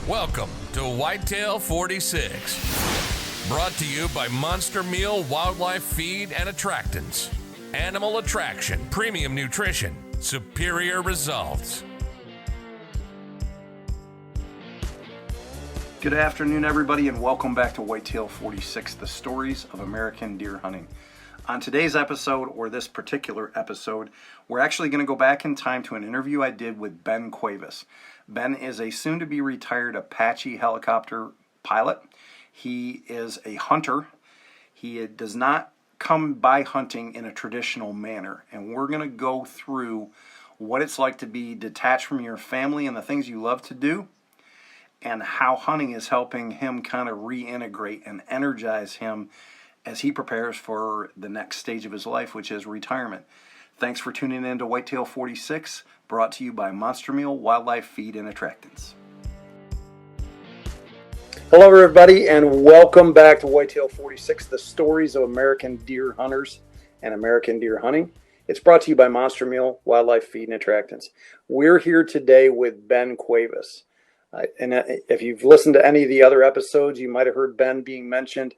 Welcome to Whitetail 46. Brought to you by Monster Meal Wildlife Feed and Attractants. Animal attraction, premium nutrition, superior results. Good afternoon, everybody, and welcome back to Whitetail 46, the stories of American deer hunting. On today's episode, or this particular episode, we're actually going to go back in time to an interview I did with Ben Cuevas. Ben is a soon-to-be retired Apache helicopter pilot. He is a hunter. He does not come by hunting in a traditional manner, and we're going to go through what it's like to be detached from your family and the things you love to do, and how hunting is helping him kind of reintegrate and energize him as he prepares for the next stage of his life, which is retirement. Thanks for tuning in to Whitetail 46, brought to you by Monster Meal Wildlife Feed and Attractants. Hello, everybody, and welcome back to Whitetail 46, the stories of American deer hunters and American deer hunting. It's brought to you by Monster Meal Wildlife Feed and Attractants. We're here today with Ben Cuevas. And if you've listened to any of the other episodes, you might have heard Ben being mentioned.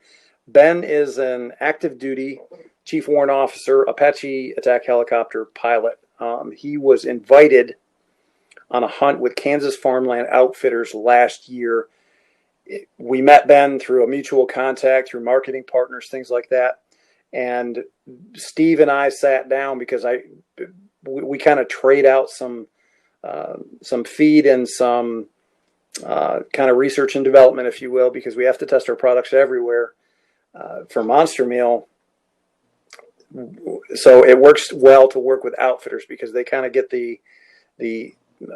Ben is an active duty Chief Warrant Officer, Apache attack helicopter pilot. He was invited on a hunt with Kansas Farmland Outfitters last year. We met Ben through a mutual contact, through marketing partners, things like that. And Steve and I sat down because we kind of trade out some feed and some kind of research and development, if you will, because we have to test our products everywhere for Monster Meal. So it works well to work with outfitters because they kind of get the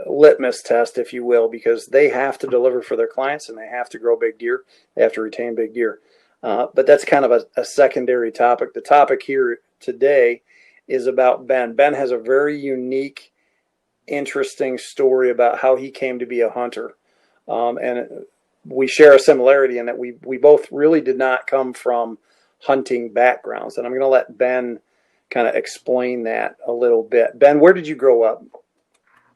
litmus test, if you will, because they have to deliver for their clients and they have to grow big deer. They have to retain big deer. But that's kind of a secondary topic. The topic here today is about Ben. Ben has a very unique, interesting story about how he came to be a hunter. And we share a similarity in that we both really did not come from hunting backgrounds. And I'm going to let Ben kind of explain that a little bit. Ben, where did you grow up?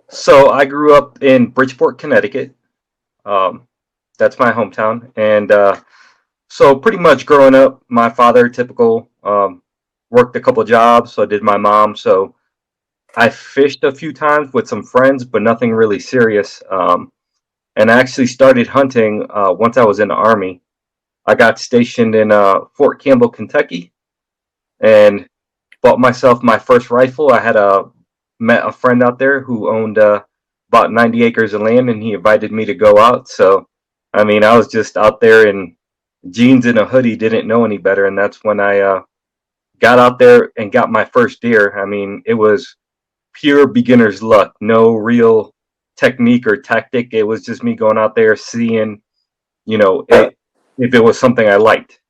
So I grew up in Bridgeport, Connecticut. That's my hometown. And so pretty much growing up, my father, typical, worked a couple of jobs. So did my mom. So I fished a few times with some friends, but nothing really serious. And I actually started hunting once I was in the Army. I got stationed in Fort Campbell, Kentucky, and bought myself my first rifle. I had met a friend out there who owned about 90 acres of land, and he invited me to go out. So, I mean, I was just out there in jeans and a hoodie, didn't know any better, and that's when I got out there and got my first deer. I mean, it was pure beginner's luck, no real technique or tactic. It was just me going out there, seeing, if it was something I liked.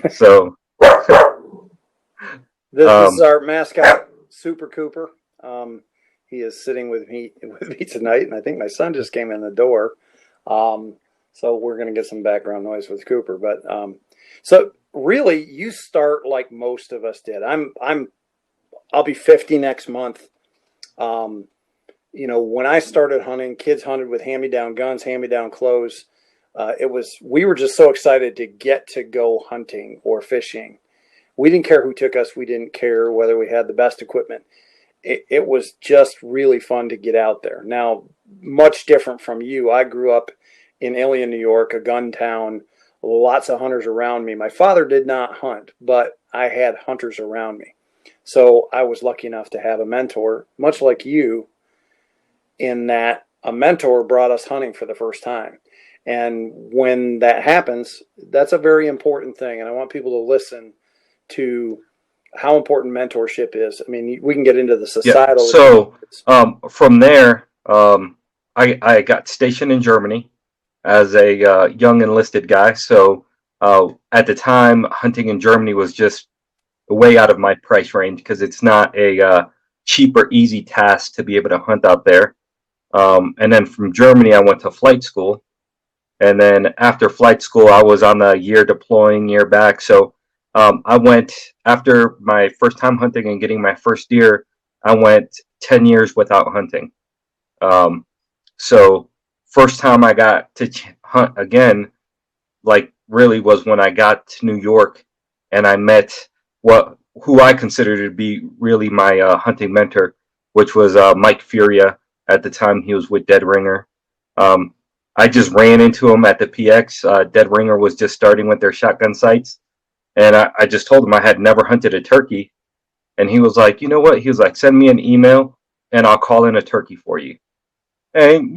So this is our mascot, Super Cooper. He is sitting with me tonight, and I think my son just came in the door. So we're going to get some background noise with Cooper. But so really, you start like most of us did. I'll be 50 next month. When I started hunting, kids hunted with hand-me-down guns, hand-me-down clothes. We were just so excited to get to go hunting or fishing. We didn't care who took us. We didn't care whether we had the best equipment. It was just really fun to get out there. Now, much different from you. I grew up in Ilion, New York, a gun town, lots of hunters around me. My father did not hunt, but I had hunters around me. So I was lucky enough to have a mentor, much like you, in that a mentor brought us hunting for the first time. And when that happens, that's a very important thing. And I want people to listen to how important mentorship is. I mean, we can get into the societal. Yeah. So from there, I got stationed in Germany as a young enlisted guy. So at the time, hunting in Germany was just way out of my price range because it's not a cheap or easy task to be able to hunt out there. And then from Germany, I went to flight school. And then after flight school, I was on the year deploying, year back. So I went, after my first time hunting and getting my first deer, I went 10 years without hunting. So first time I got to hunt again, like really was when I got to New York and I met who I consider to be really my hunting mentor, which was Mike Furia. At the time, he was with Dead Ringer. Um, I just ran into him at the PX. Dead Ringer was just starting with their shotgun sights, and I just told him I had never hunted a turkey, and he was like, you know what? He was like, send me an email, and I'll call in a turkey for you. And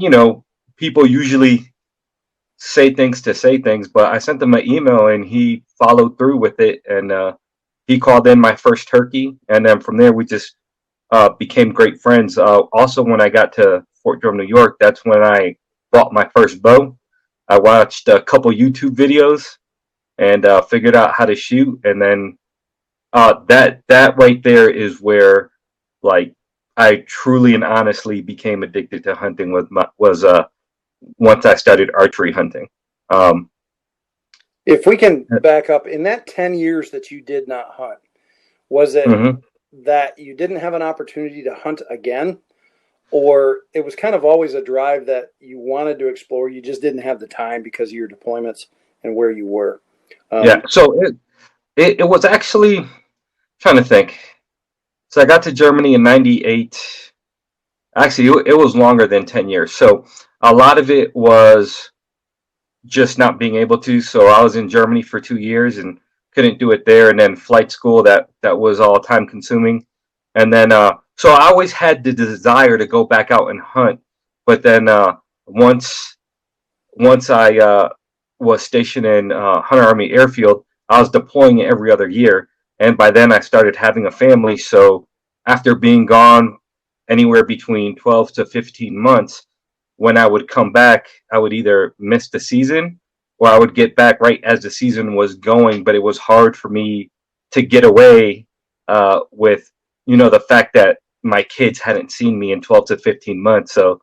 people usually say things to say things, but I sent him an email and he followed through with it, and he called in my first turkey, and then from there we just became great friends. Also, when I got to Fort Drum, New York, that's when I bought my first bow. I watched a couple YouTube videos and figured out how to shoot, and then that right there is where, like, I truly and honestly became addicted to hunting. Was once I started archery hunting. Um, If we can back up, in that 10 years that you did not hunt, was it mhm. that you didn't have an opportunity to hunt again? Or it was kind of always a drive that you wanted to explore, you just didn't have the time because of your deployments and where you were? Yeah, so it was actually, trying to think. So I got to Germany in '98. Actually, it was longer than 10 years. So a lot of it was just not being able to. So I was in Germany for 2 years and couldn't do it there. And then flight school, that was all time consuming. And then, so I always had the desire to go back out and hunt. But then, once, once I, was stationed in, Hunter Army Airfield, I was deploying every other year. And by then I started having a family. So after being gone anywhere between 12 to 15 months, when I would come back, I would either miss the season or I would get back right as the season was going. But it was hard for me to get away with, the fact that my kids hadn't seen me in 12 to 15 months. So,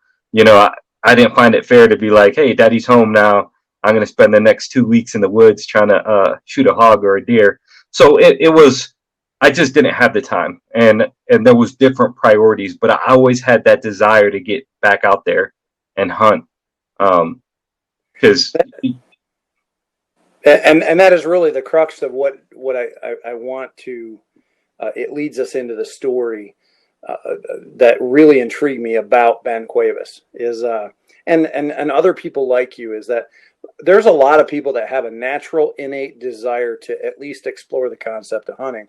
I didn't find it fair to be like, hey, daddy's home now. I'm going to spend the next 2 weeks in the woods trying to shoot a hog or a deer. So it was, I just didn't have the time, and there was different priorities, but I always had that desire to get back out there and hunt. Because And that is really the crux of what I want to. It leads us into the story that really intrigued me about Ben Cuevas is and other people like you, is that there's a lot of people that have a natural innate desire to at least explore the concept of hunting,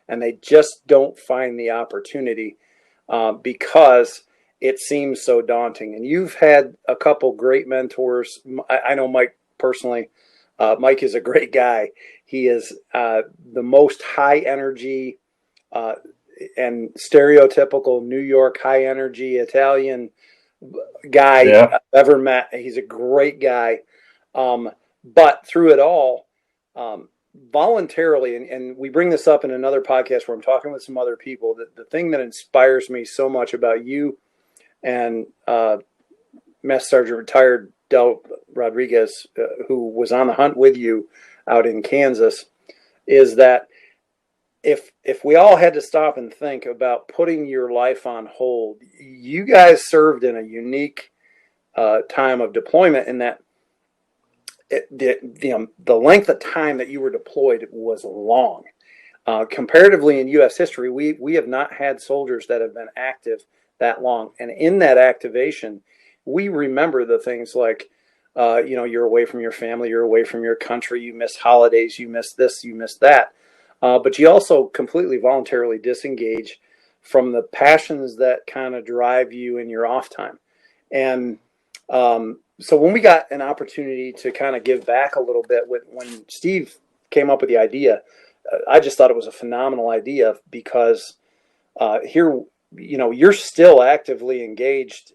and they just don't find the opportunity because it seems so daunting. And you've had a couple great mentors. I know Mike personally. Mike is a great guy. He is the most high energy and stereotypical New York high energy Italian guy yeah, I've ever met. He's a great guy. But through it all, voluntarily, and we bring this up in another podcast where I'm talking with some other people, that the thing that inspires me so much about you and Master Sergeant retired Del Rodriguez, who was on the hunt with you out in Kansas, is that if we all had to stop and think about putting your life on hold, you guys served in a unique time of deployment in that the length of time that you were deployed was long. Comparatively in U.S. history, we have not had soldiers that have been active that long. And in that activation, we remember the things like, you're away from your family, you're away from your country, you miss holidays, you miss this, you miss that. But you also completely voluntarily disengage from the passions that kind of drive you in your off time. And so when we got an opportunity to kind of give back a little bit when Steve came up with the idea, I just thought it was a phenomenal idea because here, you're still actively engaged.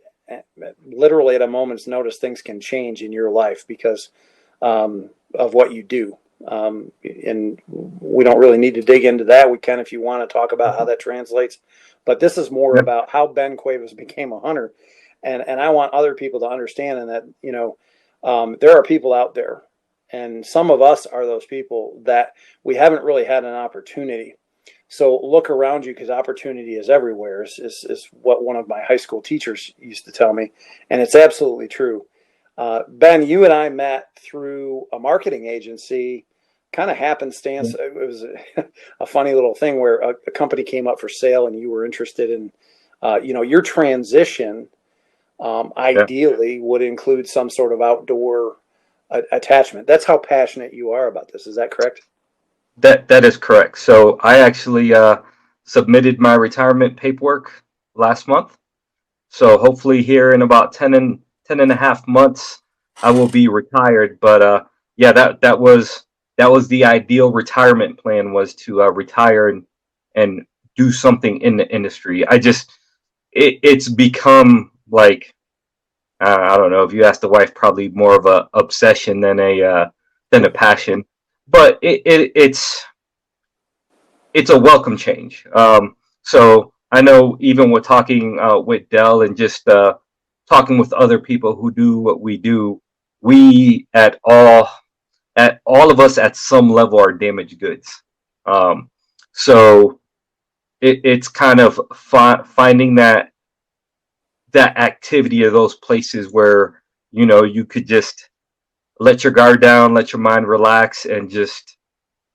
Literally at a moment's notice, things can change in your life because of what you do. And we don't really need to dig into that. We can, if you want to talk about how that translates, but this is more about how Ben Cuevas became a hunter. And I want other people to understand, and that, there are people out there, and some of us are those people that we haven't really had an opportunity. So look around you because opportunity is everywhere is what one of my high school teachers used to tell me. And it's absolutely true. Ben, you and I met through a marketing agency, kind of happenstance. It was a funny little thing where a company came up for sale and you were interested in, your transition ideally would include some sort of outdoor attachment. That's how passionate you are about this. Is that correct? That is correct. So I actually submitted my retirement paperwork last month. So hopefully here in about 10 and a half months, I will be retired. But yeah, that was the ideal retirement plan, was to retire and do something in the industry. It's become like, I don't know, if you ask the wife, probably more of a obsession than a passion. But it's a welcome change. So I know, even with talking with Dell and just talking with other people who do what we do, we at all of us at some level are damaged goods. So it's kind of finding that activity of those places where you could just let your guard down, let your mind relax, and just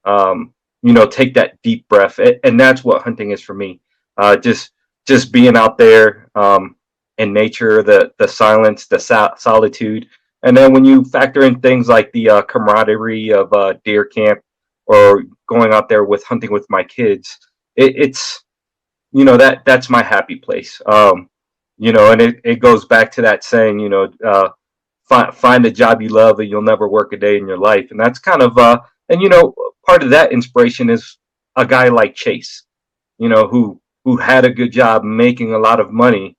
take that deep breath. And that's what hunting is for me. Just being out there in nature, the silence, the solitude. And then when you factor in things like the camaraderie of deer camp, or going out there with hunting with my kids, it's that's my happy place. And it goes back to that saying, find a job you love and you'll never work a day in your life. And that's kind of and part of that inspiration is a guy like Chase, who had a good job making a lot of money,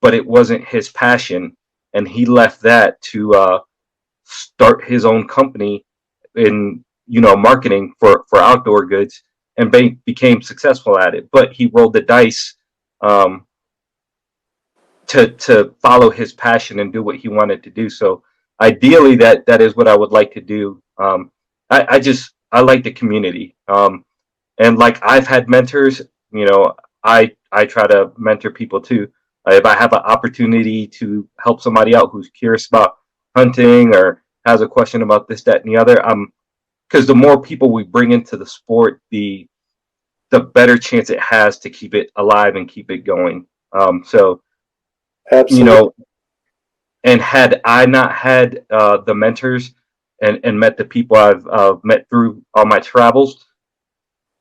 but it wasn't his passion, and he left that to start his own company in marketing for outdoor goods, and became successful at it. But he rolled the dice to follow his passion and do what he wanted to do. So ideally, that is what I would like to do. I like the community, and like, I've had mentors. I try to mentor people too. If I have an opportunity to help somebody out who's curious about hunting or has a question about this, that, and the other, because the more people we bring into the sport, the better chance it has to keep it alive and keep it going. So, Absolutely. And had I not had the mentors and met the people I've met through all my travels,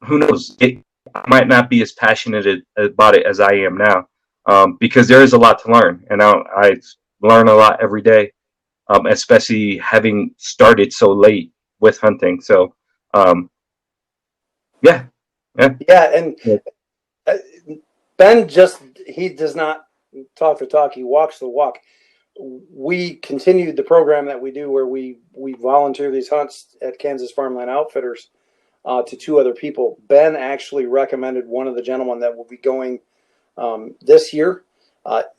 who knows? I might not be as passionate about it as I am now, because there is a lot to learn, and I learn a lot every day, especially having started so late with hunting. So, yeah. Yeah. And uh, Ben he does not talk the talk. He walks the walk. We continued the program that we do where we volunteer these hunts at Kansas Farmland Outfitters to two other people. Ben actually recommended one of the gentlemen that will be going this year.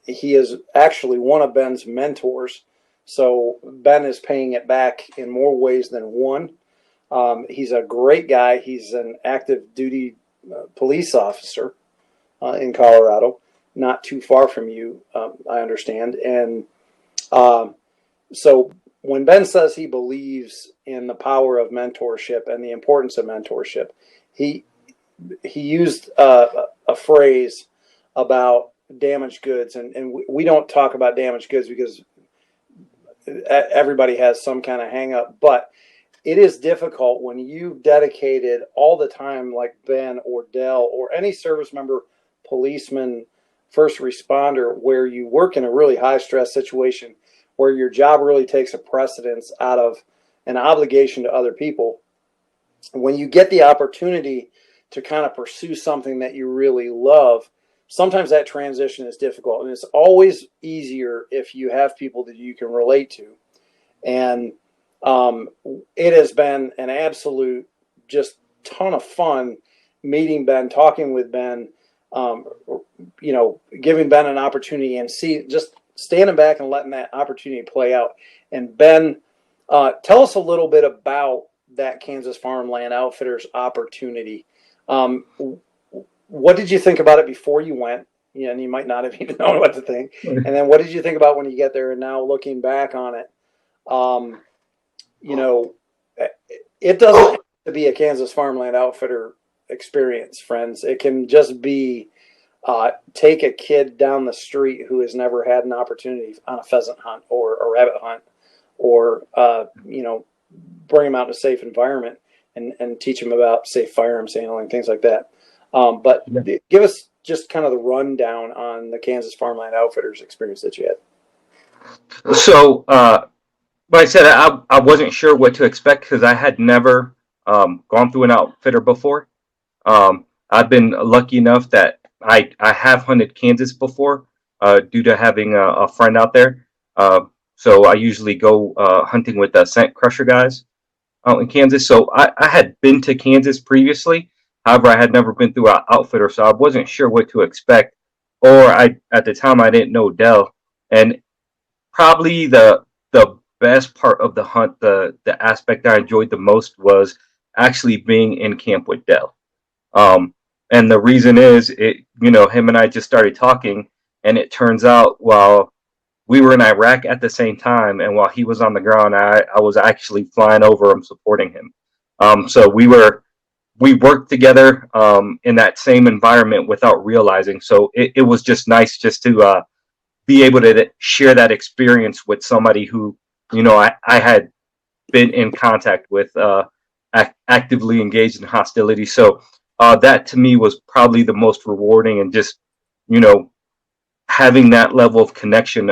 He is actually one of Ben's mentors. So Ben is paying it back in more ways than one. He's a great guy. He's an active duty police officer in Colorado, not too far from you, I understand. And so when Ben says he believes in the power of mentorship and the importance of mentorship, he used a phrase about damaged goods, and we don't talk about damaged goods because everybody has some kind of hang up, but it is difficult when you've dedicated all the time, like Ben or Dell or any service member, policeman, first responder, where you work in a really high stress situation where your job really takes a precedence out of an obligation to other people. When you get the opportunity to kind of pursue something that you really love, sometimes that transition is difficult, and it's always easier if you have people that you can relate to. And it has been an absolute just ton of fun meeting Ben, talking with Ben, giving Ben an opportunity and just standing back and letting that opportunity play out. And Ben, tell us a little bit about that Kansas Farmland Outfitters opportunity. what did you think about it before you went? And you might not have even known what to think. And then what did you think about when you get there? And now looking back on it, you know, it doesn't have to be a Kansas Farmland Outfitter experience, friends. It can just be take a kid down the street who has never had an opportunity on a pheasant hunt or a rabbit hunt, or bring them out in a safe environment and teach them about safe firearms handling, things like that. But Yeah. give us just kind of the rundown on the Kansas Farmland Outfitters experience that you had. So, like I said, I wasn't sure what to expect because I had never gone through an outfitter before. I've been lucky enough that I have hunted Kansas before due to having a friend out there. So I usually go hunting with the scent crusher guys out in Kansas. So I had been to Kansas previously. However, I had never been through an outfitter, so I wasn't sure what to expect. Or at the time I didn't know Dell, and probably the best part of the hunt, the aspect I enjoyed the most was actually being in camp with Dell. And the reason is him and I just started talking, and it turns out while we were in Iraq at the same time, and while he was on the ground, I was actually flying over him, supporting him. So we worked together in that same environment without realizing. So it was just nice just to be able to share that experience with somebody who I had been in contact with, actively engaged in hostility. So that to me was probably the most rewarding, and just having that level of connection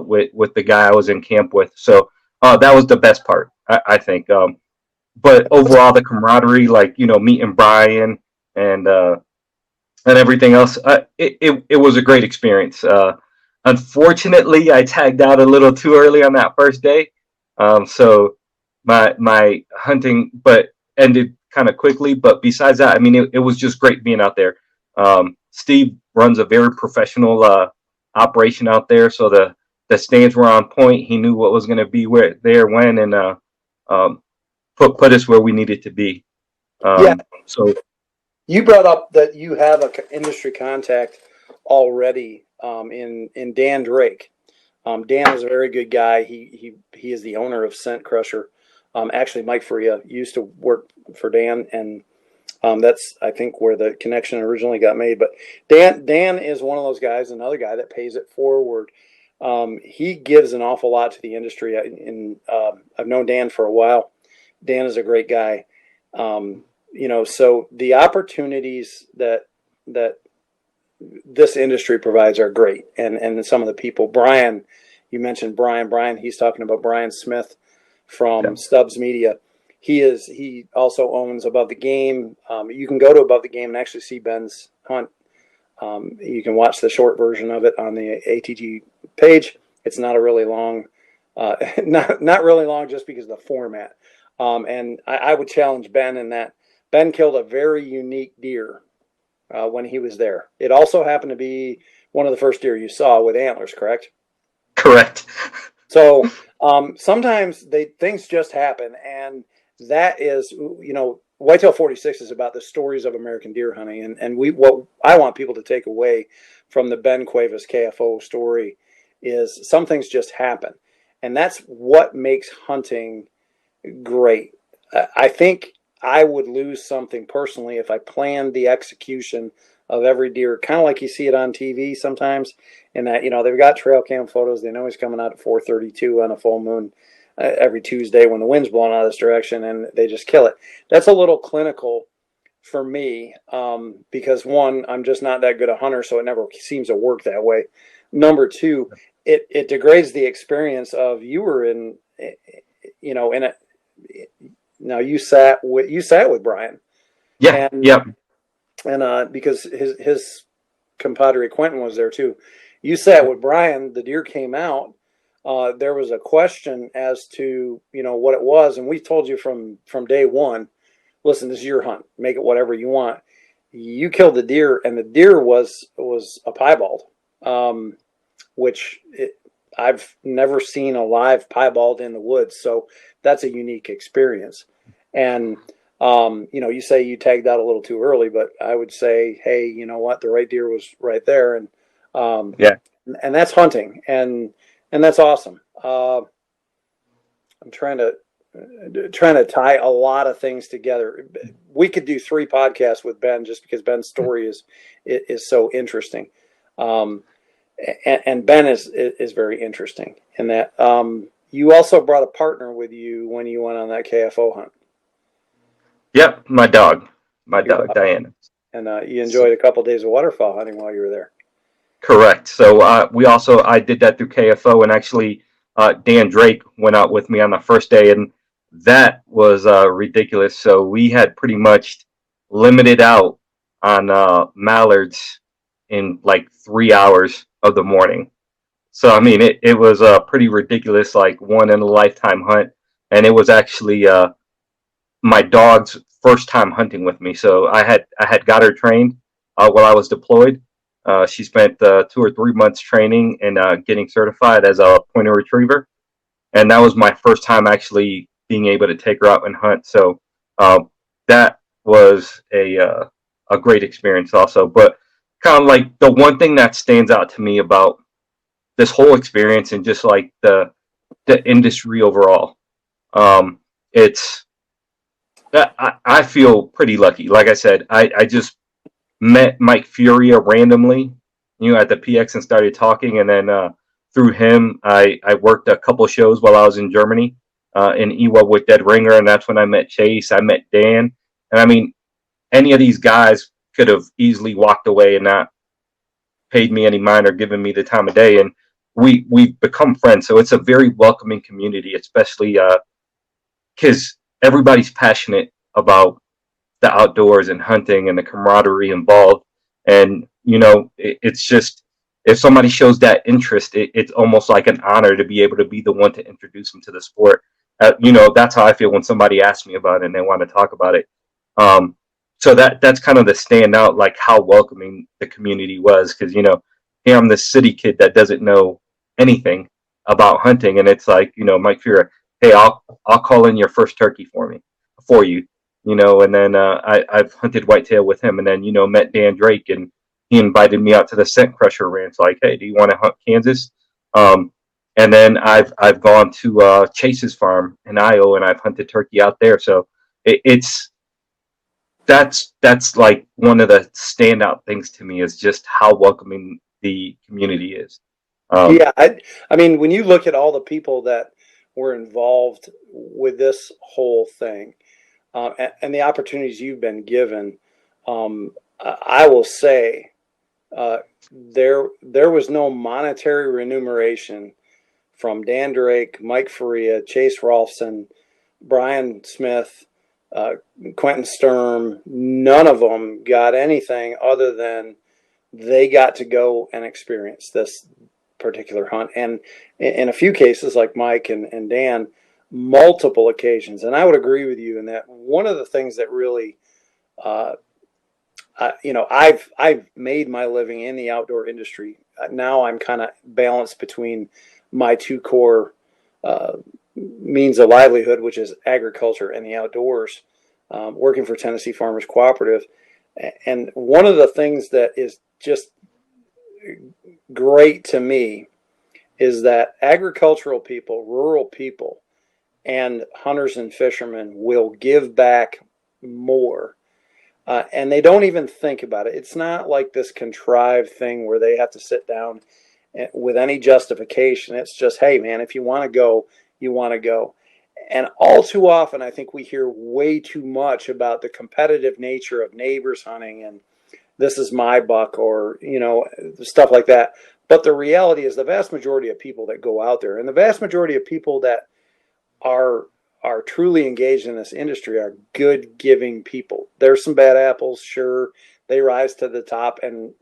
with the guy I was in camp with. So that was the best part, I think. But overall, the camaraderie, like meeting Brian and everything else, it was a great experience. Unfortunately, I tagged out a little too early on that first day, so my hunting but ended kind of quickly. But besides that, I mean, it was just great being out there. Steve runs a very professional operation out there, so the stands were on point. He knew what was going to be there when, and put us where we needed to be. Yeah, So you brought up that you have an industry contact already in Dan Drake. Dan is a very good guy. He is the owner of Scent Crusher. Actually, Mike Faria used to work for Dan, and that's, I think, where the connection originally got made. But Dan is one of those guys, another guy that pays it forward. He gives an awful lot to the industry. I've known Dan for a while. Dan is a great guy. So the opportunities that this industry provides are great. And some of the people, Brian, you mentioned Brian, he's talking about Brian Smith from Stubbs Media. He also owns Above the Game. You can go to Above the Game and actually see Ben's hunt. You can watch the short version of it on the ATG page. It's not a really long, not really long, just because of the format. And I would challenge Ben in that. Ben killed a very unique deer when he was there. It also happened to be one of the first deer you saw with antlers, correct? correct. So sometimes things just happen, and that is, Whitetail 46 is about the stories of American deer hunting, and what I want people to take away from the Ben Cuevas KFO story is some things just happen, and that's what makes hunting great. I think I would lose something personally if I planned the execution of every deer, kind of like you see it on TV sometimes, in that, they've got trail cam photos. They know he's coming out at 4:32 on a full moon every Tuesday when the wind's blowing out of this direction, and they just kill it. That's a little clinical for me, because one, I'm just not that good a hunter, so it never seems to work that way. Number two, it degrades the experience of you were in a. Now you sat with Brian, Yeah, and yeah, because his compadre Quentin was there too. You sat with Brian. The deer came out. There was a question as to what it was, and we told you from day one. Listen, this is your hunt. Make it whatever you want. You killed the deer, and the deer was a piebald, which I've never seen a live piebald in the woods. So that's a unique experience. And You say you tagged out a little too early, but I would say, hey, you know what, the right deer was right there, um, Yeah. and that's hunting, and that's awesome. I'm trying to tie a lot of things together. We could do 3 podcasts with Ben just because Ben's story is so interesting, um, and Ben is very interesting in that. You also brought a partner with you when you went on that KFO hunt. Yep. My Your dog, dog. Diana. And you enjoyed a couple of days of waterfowl hunting while you were there. Correct. So I did that through KFO, and actually Dan Drake went out with me on the first day, and that was ridiculous. So we had pretty much limited out on mallards in like 3 hours of the morning. So I mean, it was a pretty ridiculous, like one in a lifetime hunt, and it was actually my dog's first time hunting with me. So I had got her trained while I was deployed. She spent 2 or 3 months training and getting certified as a pointer retriever, and that was my first time actually being able to take her out and hunt. So that was a great experience also. But kind of like the one thing that stands out to me about this whole experience and just like the industry overall, it's I feel pretty lucky. Like I said, I just met Mike Furia randomly, at the PX and started talking. And then through him, I worked a couple shows while I was in Germany in Ewa with Dead Ringer. And that's when I met Chase. I met Dan. And I mean, any of these guys could have easily walked away and not paid me any mind or given me the time of day. And we've become friends. So it's a very welcoming community, especially because everybody's passionate about the outdoors and hunting and the camaraderie involved. And, it's just, if somebody shows that interest, it's almost like an honor to be able to be the one to introduce them to the sport. That's how I feel when somebody asks me about it and they want to talk about it. So that's kind of the standout, like how welcoming the community was. Cause, here I'm this city kid that doesn't know anything about hunting. And it's like, Mike Fuhrer, hey, I'll call in your first turkey for you. And then I've hunted whitetail with him, and then met Dan Drake, and he invited me out to the Scent Crusher Ranch. Like, hey, do you want to hunt Kansas? And then I've gone to Chase's farm in Iowa, and I've hunted turkey out there. So that's like one of the standout things to me is just how welcoming the community is. Yeah, I mean, when you look at all the people that were involved with this whole thing, and the opportunities you've been given, I will say there was no monetary remuneration from Dan Drake, Mike Faria, Chase Rolfson, Brian Smith, Quentin Sturm. None of them got anything other than they got to go and experience this particular hunt. And in a few cases, like Mike and Dan, multiple occasions. And I would agree with you in that one of the things that really, I've made my living in the outdoor industry. Now I'm kind of balanced between my 2 core means of livelihood, which is agriculture and the outdoors, working for Tennessee Farmers Cooperative. And one of the things that is just great to me is that agricultural people, rural people, and hunters and fishermen will give back more. And they don't even think about it. It's not like this contrived thing where they have to sit down with any justification. It's just, hey, man, if you want to go, you want to go. And all too often, I think we hear way too much about the competitive nature of neighbors hunting and this is my buck or, stuff like that. But the reality is the vast majority of people that go out there and the vast majority of people that are truly engaged in this industry are good giving people. There's some bad apples, sure. They rise to the top, and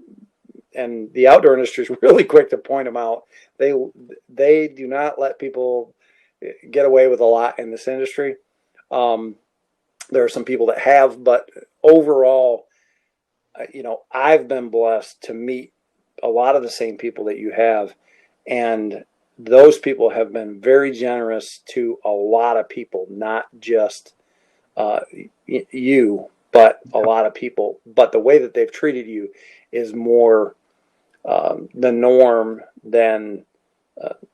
the outdoor industry is really quick to point them out. They do not let people get away with a lot in this industry. There are some people that have, but overall, I've been blessed to meet a lot of the same people that you have, and those people have been very generous to a lot of people, not just uh, you, but a lot of people. But the way that they've treated you is more the norm than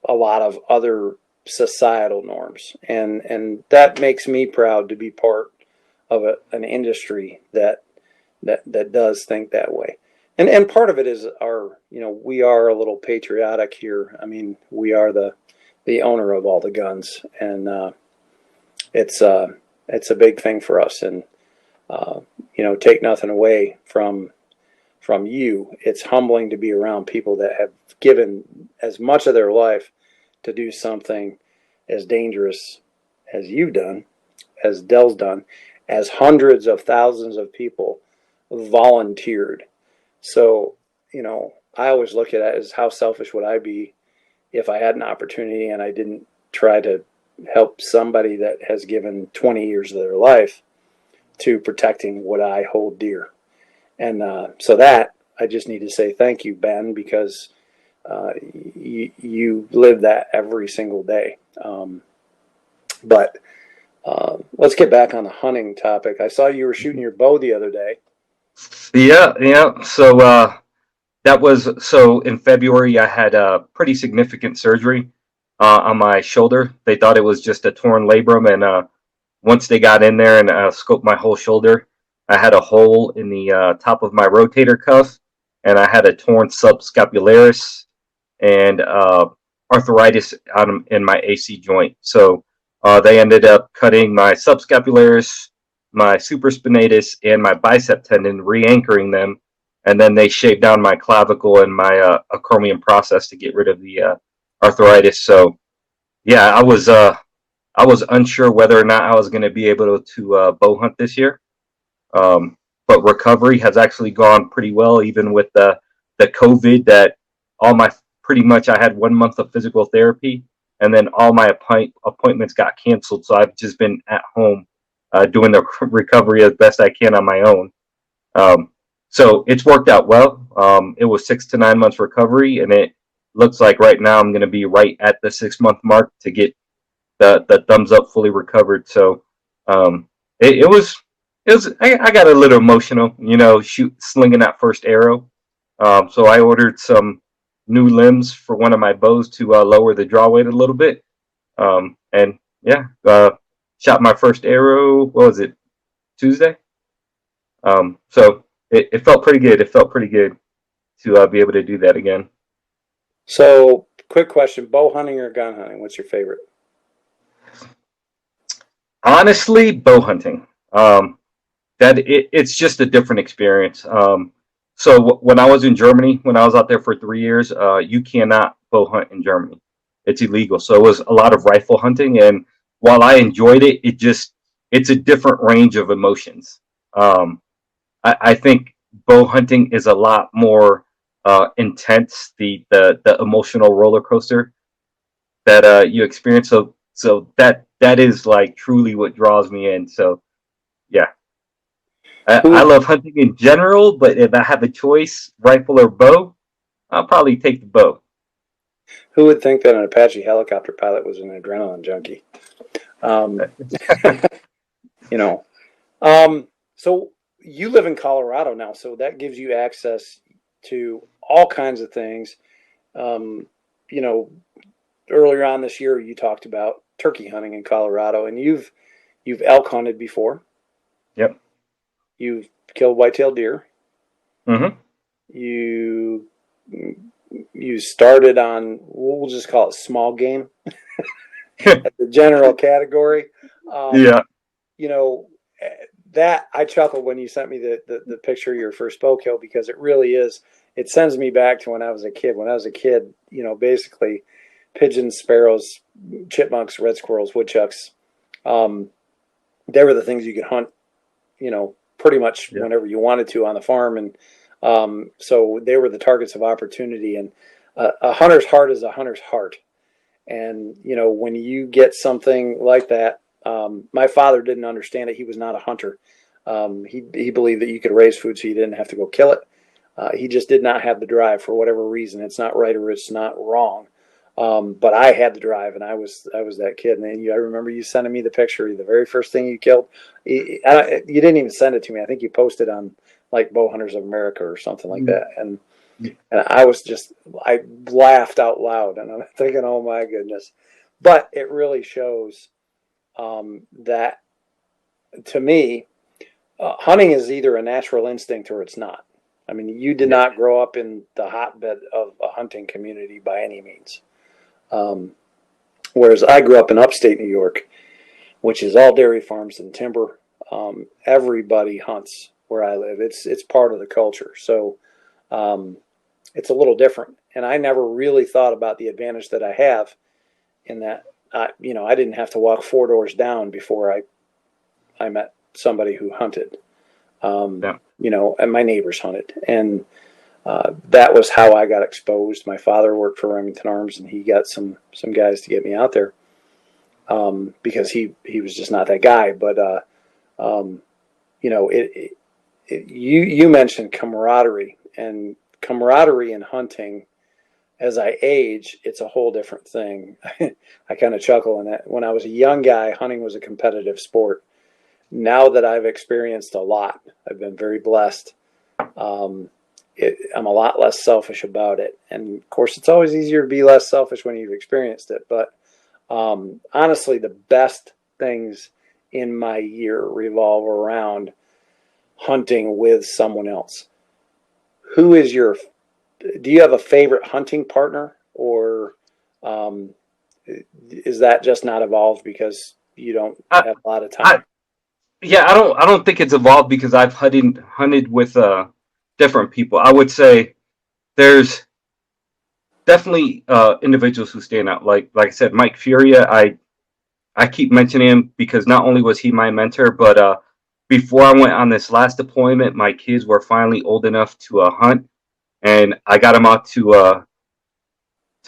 a lot of other societal norms, and that makes me proud to be part of an industry that does think that way. And part of it is our, we are a little patriotic here. I mean, we are the owner of all the guns, and it's a big thing for us. And take nothing away from you. It's humbling to be around people that have given as much of their life to do something as dangerous as you've done, as Dell's done, as hundreds of thousands of people volunteered. So, I always look at it as, how selfish would I be if I had an opportunity and I didn't try to help somebody that has given 20 years of their life to protecting what I hold dear. And so that, I just need to say thank you, Ben, because you live that every single day. But let's get back on the hunting topic. I saw you were shooting your bow the other day. Yeah. So so in February I had a pretty significant surgery on my shoulder. They thought it was just a torn labrum, and once they got in there and scoped my whole shoulder, I had a hole in the top of my rotator cuff, and I had a torn subscapularis and arthritis in my AC joint. So they ended up cutting my subscapularis, my supraspinatus, and my bicep tendon, re-anchoring them, and then they shaved down my clavicle and my acromion process to get rid of the arthritis. So yeah, I was unsure whether or not I was going to be able to bow hunt this year. But recovery has actually gone pretty well, even with the COVID. That pretty much I had 1 month of physical therapy, and then all my appointments got canceled. So I've just been at home doing the recovery as best I can on my own. So it's worked out well. It was 6 to 9 months recovery, and it looks like right now I'm going to be right at the 6 month mark to get the thumbs up fully recovered. So it was I got a little emotional, slinging that first arrow. So I ordered some new limbs for one of my bows to lower the draw weight a little bit. And yeah, shot my first arrow. What was it? Tuesday. So it felt pretty good. It felt pretty good to be able to do that again. So, quick question: bow hunting or gun hunting? What's your favorite? Honestly, bow hunting. It's just a different experience. So when I was in Germany, when I was out there for 3 years, you cannot bow hunt in Germany. It's illegal. So it was a lot of rifle hunting, and while I enjoyed it, it's a different range of emotions. I think bow hunting is a lot more intense, the emotional roller coaster that you experience. So that is like truly what draws me in. So yeah. I love hunting in general, but if I have a choice, rifle or bow, I'll probably take the bow. Who would think that an Apache helicopter pilot was an adrenaline junkie? So you live in Colorado now, so that gives you access to all kinds of things. Earlier on this year, you talked about turkey hunting in Colorado, and you've elk hunted before. Yep. You've killed whitetail deer. Mm-hmm. You started on, we'll just call it small game, the general category. Yeah. That I chuckled when you sent me the picture of your first bow kill, because it really is. It sends me back to when I was a kid. When I was a kid, basically pigeons, sparrows, chipmunks, red squirrels, woodchucks. They were the things you could hunt, pretty much whenever you wanted to on the farm. And so they were the targets of opportunity. And a hunter's heart is a hunter's heart. And, when you get something like that, my father didn't understand it. He was not a hunter. He believed that you could raise food so you didn't have to go kill it. He just did not have the drive for whatever reason. It's not right or it's not wrong. But I had to drive, and I was that kid. And then I remember you sending me the picture. The very first thing you killed, you didn't even send it to me. I think you posted on like Bow Hunters of America or something like that. And I laughed out loud, and I'm thinking, oh my goodness. But it really shows that, to me, hunting is either a natural instinct or it's not. I mean, you did not grow up in the hotbed of a hunting community by any means. Whereas I grew up in upstate New York, which is all dairy farms and timber. Everybody hunts where I live. It's part of the culture. So it's a little different. And I never really thought about the advantage that I have in that, I didn't have to walk 4 doors down before I met somebody who hunted. And my neighbors hunted. And that was how I got exposed. My father worked for Remington Arms, and he got some guys to get me out there because he was just not that guy. But you mentioned camaraderie, and camaraderie in hunting. As I age, it's a whole different thing. I kind of chuckle in that. When I was a young guy, hunting was a competitive sport. Now that I've experienced a lot, I've been very blessed. I'm a lot less selfish about it. And of course, it's always easier to be less selfish when you've experienced it. But honestly, the best things in my year revolve around hunting with someone else. Do you have a favorite hunting partner, or is that just not evolved because you don't have a lot of time? I don't think it's evolved because I've hunted with different people. I would say there's definitely individuals who stand out. Like I said, Mike Furia. I keep mentioning him because not only was he my mentor, but before I went on this last deployment, my kids were finally old enough to hunt, and I got them out to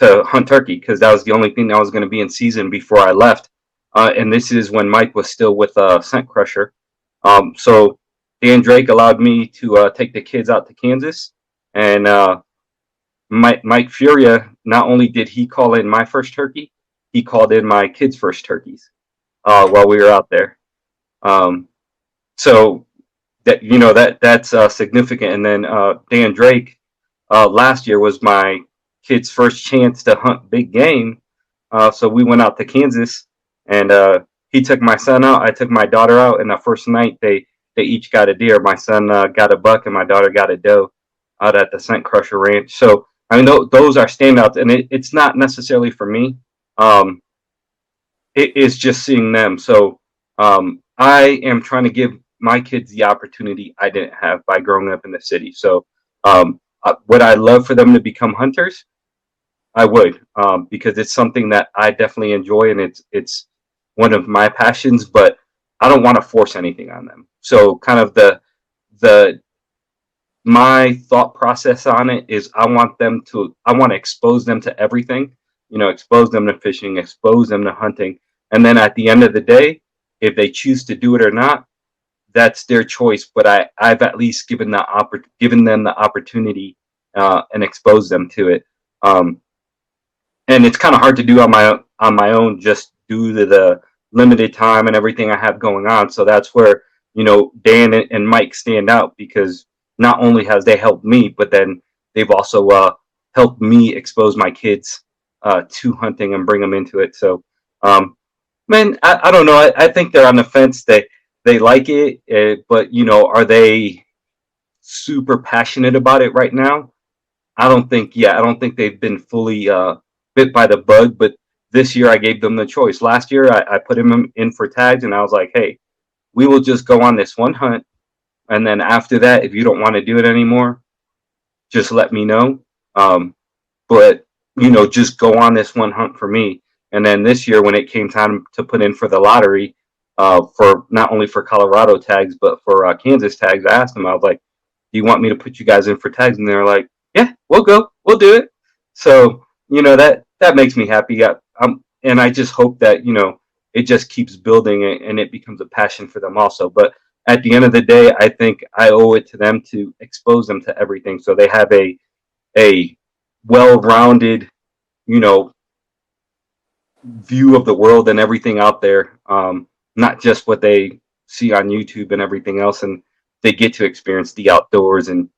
hunt turkey because that was the only thing that was going to be in season before I left. And this is when Mike was still with Scent Crusher. So Dan Drake allowed me to take the kids out to Kansas, and Mike Furia, not only did he call in my first turkey, he called in my kids' first turkeys while we were out there. So that's significant. And then Dan Drake last year was my kids' first chance to hunt big game. So we went out to Kansas, and he took my son out. I took my daughter out, and the first night they each got a deer. My son got a buck, and my daughter got a doe out at the Scent Crusher Ranch. So I mean, those are standouts, and it's not necessarily for me. It is just seeing them. So I am trying to give my kids the opportunity I didn't have by growing up in the city. So would I love for them to become hunters? I would, because it's something that I definitely enjoy, and it's one of my passions, but I don't want to force anything on them. So kind of my thought process on it is I want to expose them to everything, expose them to fishing, expose them to hunting. And then at the end of the day, if they choose to do it or not, that's their choice. But I've at least given them the opportunity and exposed them to it. And it's kind of hard to do on my own, just due to the limited time and everything I have going on. So that's where, Dan and Mike stand out, because not only has they helped me, but then they've also helped me expose my kids to hunting and bring them into it. So, I don't know. I think they're on the fence. They like it, but are they super passionate about it right now? I don't think they've been fully bit by the bug, but this year I gave them the choice. Last year I put him in for tags, and I was like, hey, we will just go on this one hunt, and then after that, if you don't want to do it anymore, just let me know. But just go on this one hunt for me. And then this year, when it came time to put in for the lottery, for not only for Colorado tags but for Kansas tags, I asked them, I was like, do you want me to put you guys in for tags? And they're like, yeah, we'll go, we'll do it. So that makes me happy. And I just hope that it just keeps building, and it becomes a passion for them also. But at the end of the day, I think I owe it to them to expose them to everything, so they have a well-rounded, view of the world and everything out there, not just what they see on YouTube and everything else. And they get to experience the outdoors and,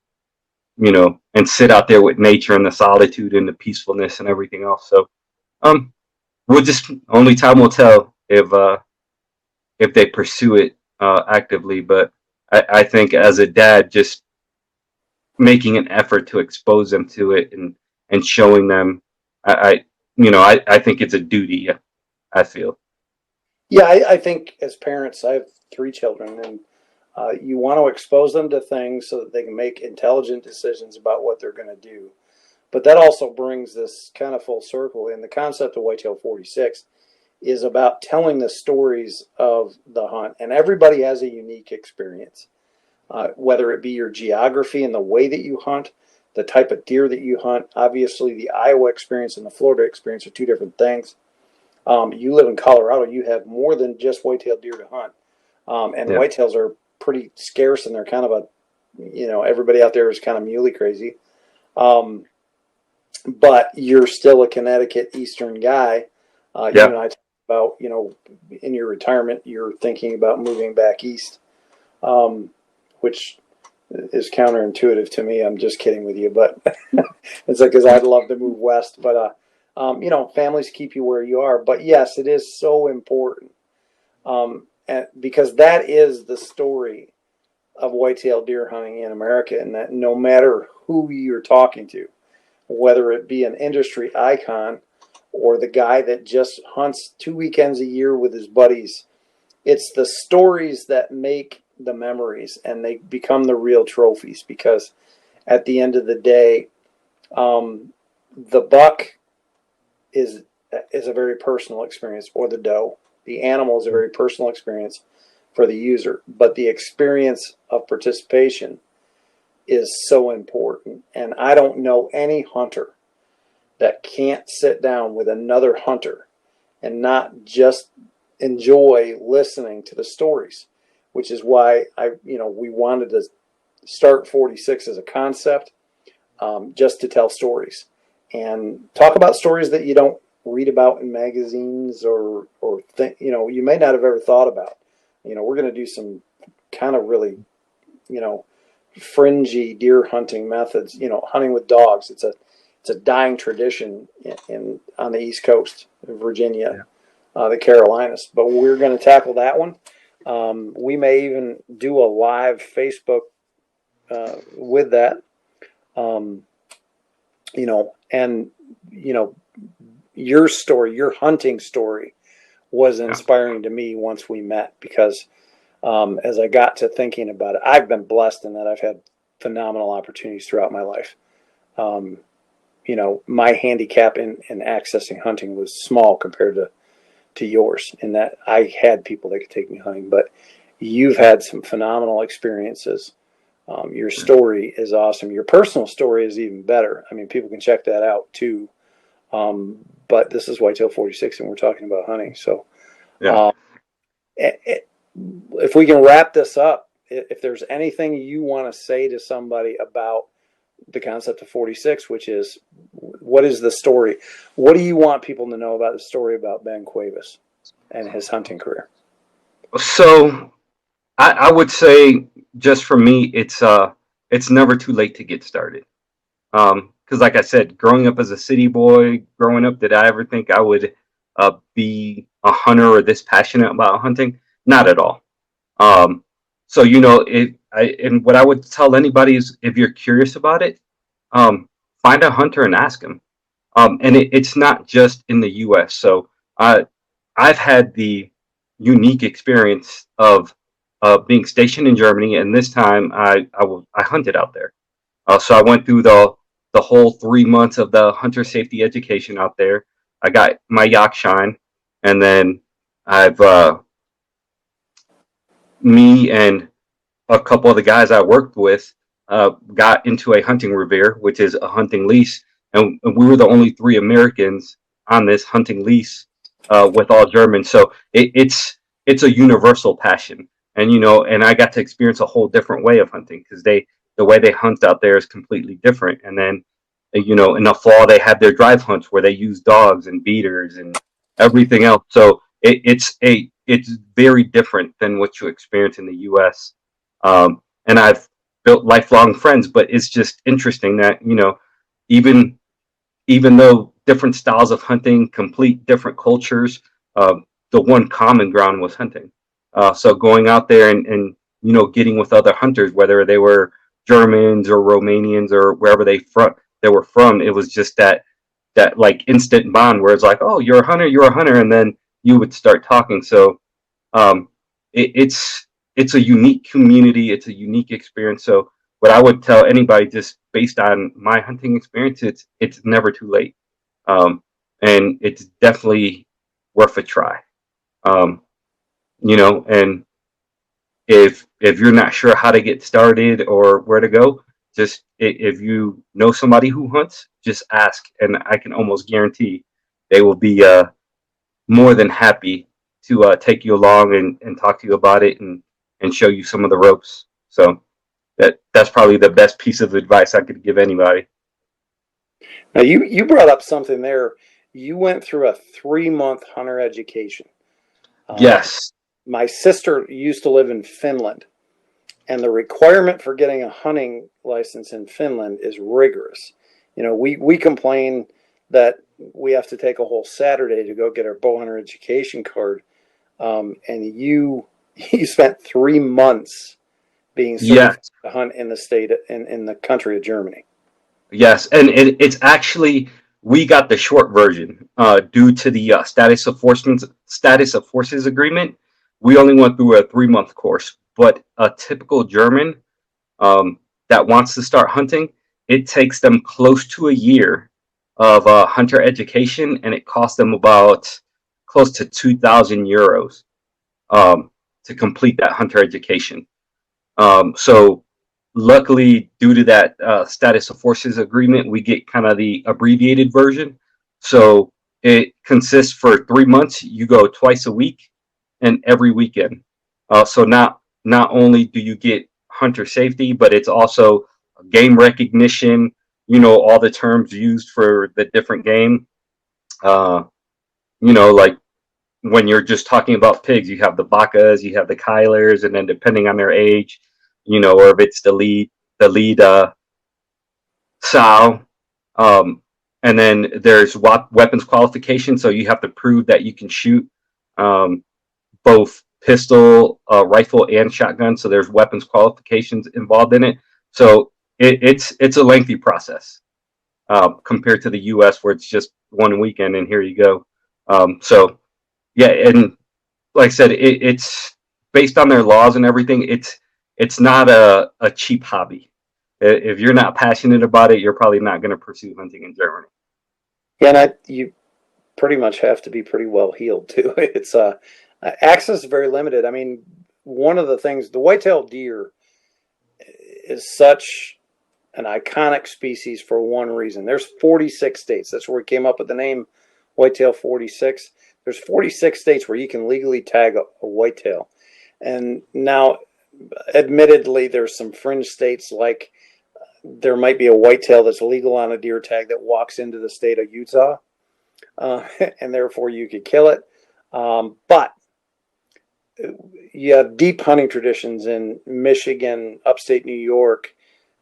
and sit out there with nature and the solitude and the peacefulness and everything else. So, we'll just, only time will tell if they pursue it actively. But I think as a dad, just making an effort to expose them to it and showing them, I think it's a duty. I feel. Yeah, I think as parents, I have 3 children, and you want to expose them to things so that they can make intelligent decisions about what they're going to do. But that also brings this kind of full circle. And the concept of Whitetail 46 is about telling the stories of the hunt. And everybody has a unique experience, whether it be your geography and the way that you hunt, the type of deer that you hunt. Obviously, the Iowa experience and the Florida experience are 2 different things. You live in Colorado, you have more than just whitetail deer to hunt. And Yeah. whitetails are pretty scarce, and they're kind of everybody out there is kind of muley crazy. But you're still a Connecticut Eastern guy. You Yeah. and I talked about, in your retirement, you're thinking about moving back east, which is counterintuitive to me. I'm just kidding with you, but it's like, because I'd love to move west, but families keep you where you are. But yes, it is so important, and because that is the story of whitetail deer hunting in America, and that no matter who you're talking to, whether it be an industry icon or the guy that just hunts 2 weekends a year with his buddies, it's the stories that make the memories, and they become the real trophies. Because at the end of the day, the buck is a very personal experience, or the doe. The animal is a very personal experience for the user, but the experience of participation is so important. And I don't know any hunter that can't sit down with another hunter and not just enjoy listening to the stories, which is why we wanted to start 46 as a concept, just to tell stories and talk about stories that you don't read about in magazines or you may not have ever thought about. We're going to do some kind of really, fringy deer hunting methods, hunting with dogs. It's a dying tradition on the East Coast, Virginia, the Carolinas, but we're going to tackle that one. We may even do a live Facebook with that, your story, your hunting story was inspiring to me once we met, because as I got to thinking about it, I've been blessed in that I've had phenomenal opportunities throughout my life. My handicap in accessing hunting was small compared to yours, in that I had people that could take me hunting, but you've had some phenomenal experiences. Your story is awesome. Your personal story is even better. I mean, people can check that out too. But this is Whitetail 46 and we're talking about hunting. So, if we can wrap this up, if there's anything you want to say to somebody about the concept of 46, which is, what is the story? What do you want people to know about the story about Ben Cuevas and his hunting career? So I would say, just for me, it's never too late to get started. Because like I said, growing up as a city boy, did I ever think I would be a hunter or this passionate about hunting? Not at all. So and what I would tell anybody is, if you're curious about it, find a hunter and ask him. And it's not just in the U.S. So I've had the unique experience of being stationed in Germany, and this time I hunted out there. So I went through the whole 3 months of the hunter safety education out there. I got my yak shine, and then me and a couple of the guys I worked with got into a hunting revere, which is a hunting lease, and we were the only 3 Americans on this hunting lease with all Germans. So it's a universal passion, and I got to experience a whole different way of hunting, because the way they hunt out there is completely different. And then in the fall they have their drive hunts where they use dogs and beaters, and everything else. So it's very different than what you experience in the U.S. And I've built lifelong friends, but it's just interesting that, even even though different styles of hunting, complete different cultures, uh, the one common ground was hunting. So going out there and getting with other hunters, whether they were Germans or Romanians or wherever they were from, it was just that like instant bond where it's like, oh, you're a hunter, and then you would start talking. So um, it's a unique community, it's a unique experience. So what I would tell anybody, just based on my hunting experience, it's never too late, um, and it's definitely worth a try. Um, and if you're not sure how to get started or where to go, just if you know somebody who hunts, just ask, and I can almost guarantee they will be more than happy to take you along and talk to you about it and show you some of the ropes. So that's probably the best piece of advice I could give anybody. Now, you brought up something there. You went through a 3-month hunter education. Yes. My sister used to live in Finland, and the requirement for getting a hunting license in Finland is rigorous. We complain that we have to take a whole Saturday to go get our bow hunter education card, and you spent 3 months being certified Yes. to hunt in the state in the country of Germany. Yes, and it's actually, we got the short version due to the status of forces agreement. We only went through a 3-month course, but a typical German um, that wants to start hunting, it takes them close to a year of hunter education, and it costs them about close to 2,000 euros to complete that hunter education. So luckily, due to that status of forces agreement, we get kind of the abbreviated version. So it consists for 3 months. You go twice a week and every weekend. So not only do you get hunter safety, but it's also game recognition. All the terms used for the different game. Uh, like when you're just talking about pigs, you have the Bacas, you have the Kylers, and then depending on their age, or if it's the lead sow, and then there's weapons qualification. So you have to prove that you can shoot um, both pistol, rifle, and shotgun. So there's weapons qualifications involved in it. So it's a lengthy process compared to the U.S. where it's just one weekend and here you go. So yeah, and like I said, it's based on their laws and everything. It's not a cheap hobby. If you're not passionate about it, you're probably not going to pursue hunting in Germany. Yeah, and you pretty much have to be pretty well heeled too. It's access is very limited. I mean, one of the things, the whitetail deer is such an iconic species for one reason. There's 46 states. That's where we came up with the name Whitetail 46. There's 46 states where you can legally tag a whitetail. And now, admittedly, there's some fringe states, like there might be a whitetail that's legal on a deer tag that walks into the state of Utah, and therefore you could kill it. But you have deep hunting traditions in Michigan, upstate New York,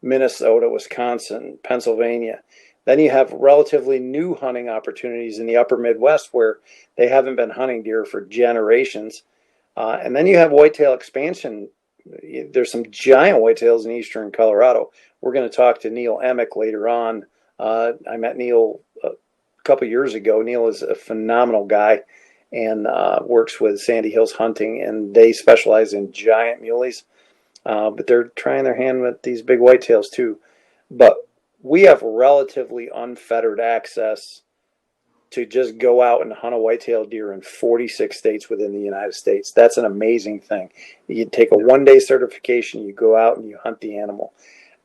Minnesota, Wisconsin, Pennsylvania. Then you have relatively new hunting opportunities in the upper Midwest where they haven't been hunting deer for generations. And then you have whitetail expansion. There's some giant whitetails in eastern Colorado. We're going to talk to Neil Emick later on. I met Neil a couple years ago. Neil is a phenomenal guy and works with Sandy Hills Hunting, and they specialize in giant muleys. But they're trying their hand with these big whitetails too. But we have relatively unfettered access to just go out and hunt a whitetail deer in 46 states within the United States. That's an amazing thing. You take a one-day certification, you go out and you hunt the animal.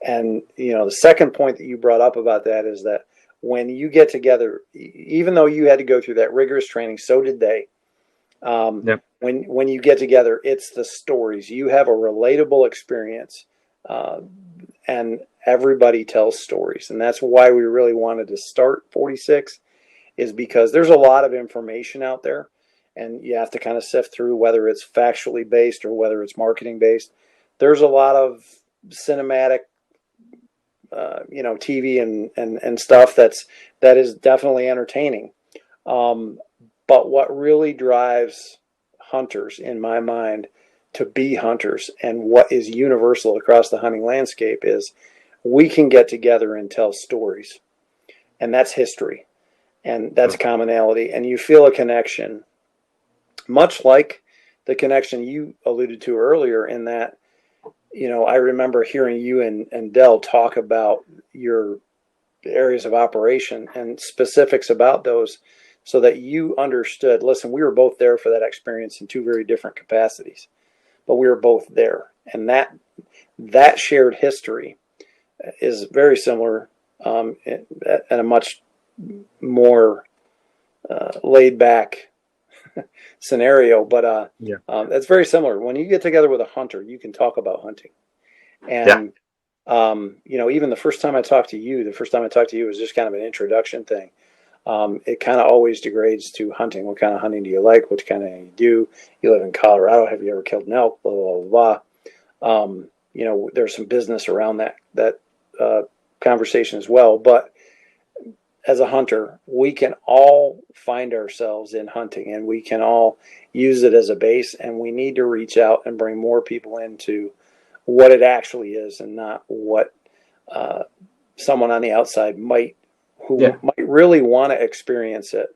And, the second point that you brought up about that is that when you get together, even though you had to go through that rigorous training, so did they. Yep. When you get together, it's the stories. You have a relatable experience, and everybody tells stories. And that's why we really wanted to start 46, is because there's a lot of information out there, and you have to kind of sift through whether it's factually based or whether it's marketing based. There's a lot of cinematic, TV and stuff that is definitely entertaining. But what really drives hunters, in my mind, to be hunters, and what is universal across the hunting landscape, is we can get together and tell stories, and that's history, and that's commonality, and you feel a connection, much like the connection you alluded to earlier, in that, I remember hearing you and Dell talk about your areas of operation and specifics about those, so that you understood, listen, we were both there for that experience in two very different capacities, but we were both there. And that shared history is very similar, at a much more laid back scenario, but it's very similar. When you get together with a hunter, you can talk about hunting. And even the first time I talked to you was just kind of an introduction thing. It kind of always degrades to hunting. What kind of hunting do you like? What kind of hunting do you do? You live in Colorado. Have you ever killed an elk? Blah, blah, blah, blah. There's some business around that conversation as well. But as a hunter, we can all find ourselves in hunting, and we can all use it as a base, and we need to reach out and bring more people into what it actually is, and not what someone on the outside might really want to experience it,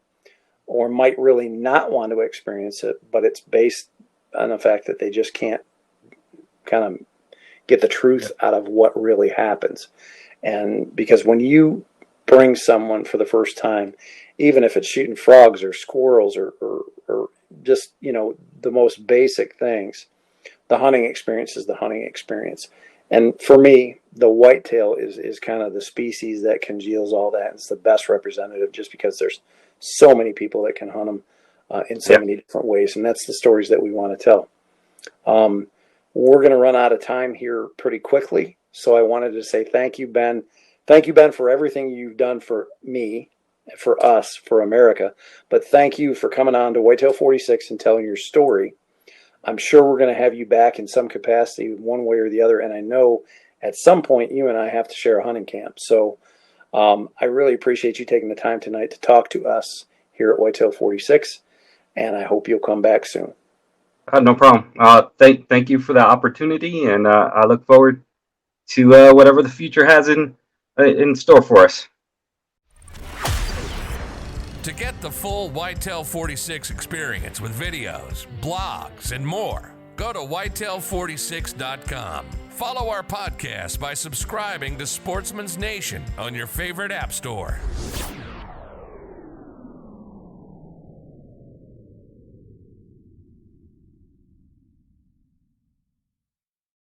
or might really not want to experience it, but it's based on the fact that they just can't kind of get the truth out of what really happens. And because when you bring someone for the first time, even if it's shooting frogs or squirrels or just, the most basic things, the hunting experience is the hunting experience. And for me, the whitetail is kind of the species that congeals all that. It's the best representative, just because there's so many people that can hunt them in so many different ways. And that's the stories that we want to tell. We're going to run out of time here pretty quickly. So I wanted to say thank you, Ben. Thank you, Ben, for everything you've done for me, for us, for America. But thank you for coming on to Whitetail 46 and telling your story. I'm sure we're going to have you back in some capacity, one way or the other. And I know at some point you and I have to share a hunting camp. So I really appreciate you taking the time tonight to talk to us here at Whitetail 46. And I hope you'll come back soon. No problem. Thank you for the opportunity, and I look forward to whatever the future has in store for us. To get the full Whitetail 46 experience with videos, blogs, and more, go to whitetail46.com. Follow our podcast by subscribing to Sportsman's Nation on your favorite app store.